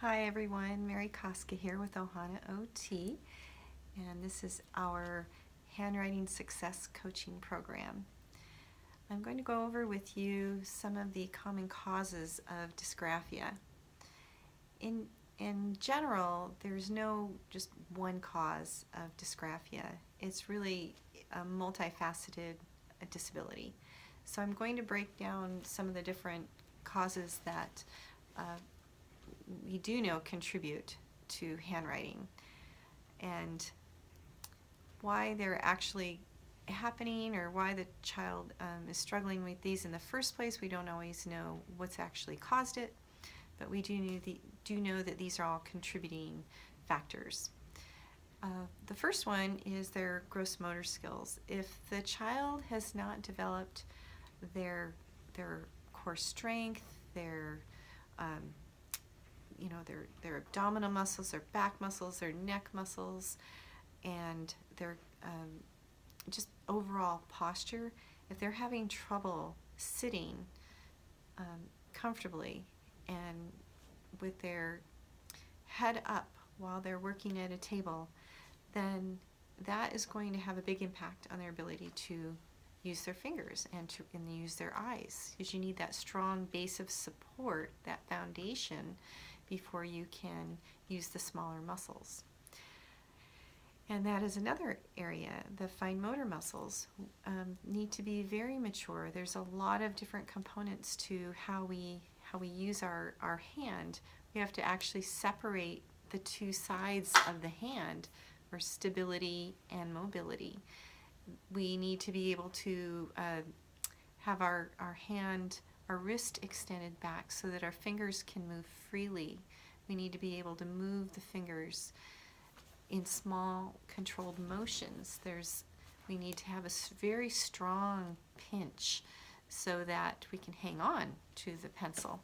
Hi everyone, Mary Koska here with Ohana OT, and this is our handwriting success coaching program. I'm going to go over with you some of the common causes of dysgraphia. In general, there's no just one cause of dysgraphia. It's really a multifaceted disability. So I'm going to break down some of the different causes that we do know contribute to handwriting and why they're actually happening, or why the child is struggling with these in the first place. We don't always know what's actually caused it, but we do know that these are all contributing factors. The first one is their gross motor skills. If the child has not developed their core strength, their their abdominal muscles, their back muscles, their neck muscles, and their just overall posture, if they're having trouble sitting comfortably and with their head up while they're working at a table, then that is going to have a big impact on their ability to use their fingers and use their eyes, because you need that strong base of support, that foundation, before you can use the smaller muscles. And that is another area. The fine motor muscles need to be very mature. There's a lot of different components to how we use our hand. We have to actually separate the two sides of the hand for stability and mobility. We need to be able to have our wrist extended back so that our fingers can move freely. We need to be able to move the fingers in small controlled motions. We need to have a very strong pinch so that we can hang on to the pencil.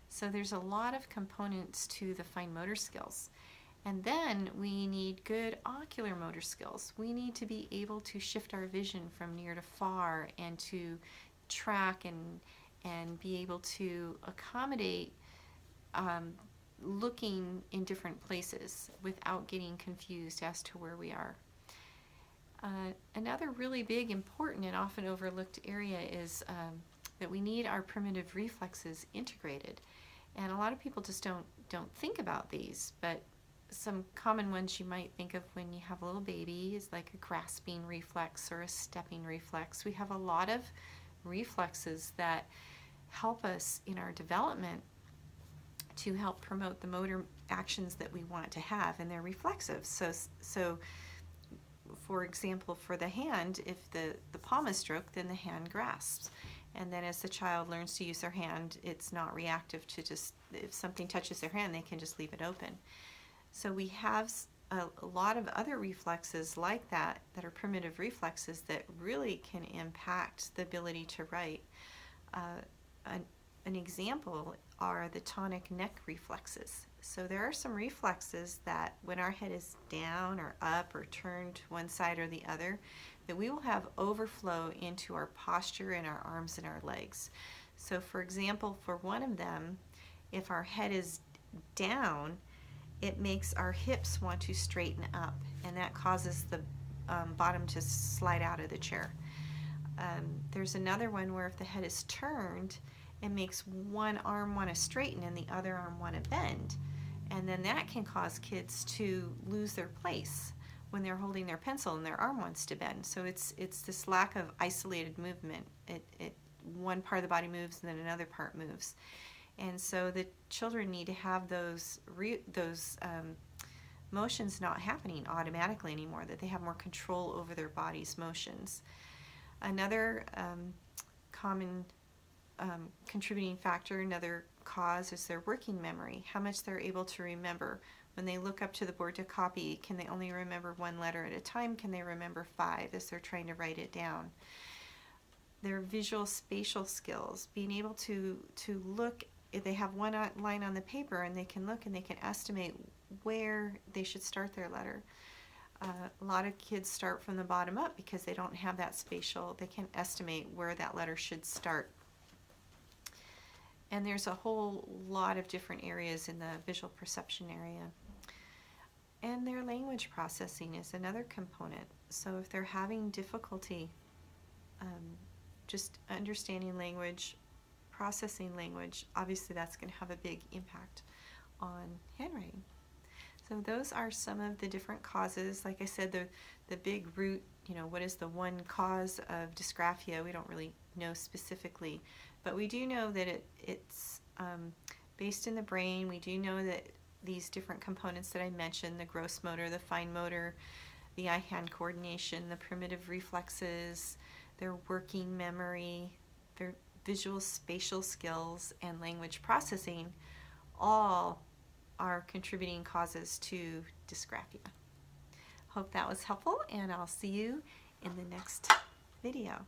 So there's a lot of components to the fine motor skills. And then we need good ocular motor skills. We need to be able to shift our vision from near to far and to track and be able to accommodate looking in different places without getting confused as to where we are. Another really big, important, and often overlooked area is that we need our primitive reflexes integrated. And a lot of people just don't think about these, but some common ones you might think of when you have a little baby is like a grasping reflex or a stepping reflex. We have a lot of reflexes that help us in our development to help promote the motor actions that we want to have, and they're reflexive. So for example, for the hand, if the palm is stroked, then the hand grasps. And then as the child learns to use their hand, it's not reactive to just, if something touches their hand, they can just leave it open. So we have a lot of other reflexes like that are primitive reflexes that really can impact the ability to write. An example are the tonic neck reflexes. So there are some reflexes that when our head is down or up or turned to one side or the other, that we will have overflow into our posture and our arms and our legs. So for example, for one of them, if our head is down, it makes our hips want to straighten up, and that causes the bottom to slide out of the chair. There's another one where if the head is turned, it makes one arm want to straighten and the other arm want to bend, and then that can cause kids to lose their place when they're holding their pencil and their arm wants to bend. So it's this lack of isolated movement. One part of the body moves and then another part moves. And so the children need to have those motions not happening automatically anymore, that they have more control over their body's motions. Another common contributing factor, another cause, is their working memory, how much they're able to remember. When they look up to the board to copy, can they only remember one letter at a time? Can they remember 5 as they're trying to write it down? Their visual spatial skills, being able to look, if they have one line on the paper and they can look and they can estimate where they should start their letter. A lot of kids start from the bottom up because they don't have that spatial, they can't estimate where that letter should start. And there's a whole lot of different areas in the visual perception area. And their language processing is another component. So if they're having difficulty just understanding language, processing language, obviously that's going to have a big impact on handwriting. So those are some of the different causes. Like I said, the big root, what is the one cause of dysgraphia? We don't really know specifically, but we do know that it's based in the brain. We do know that these different components that I mentioned, the gross motor, the fine motor, the eye-hand coordination, the primitive reflexes, their working memory, their visual spatial skills, and language processing all are contributing causes to dysgraphia. Hope that was helpful, and I'll see you in the next video.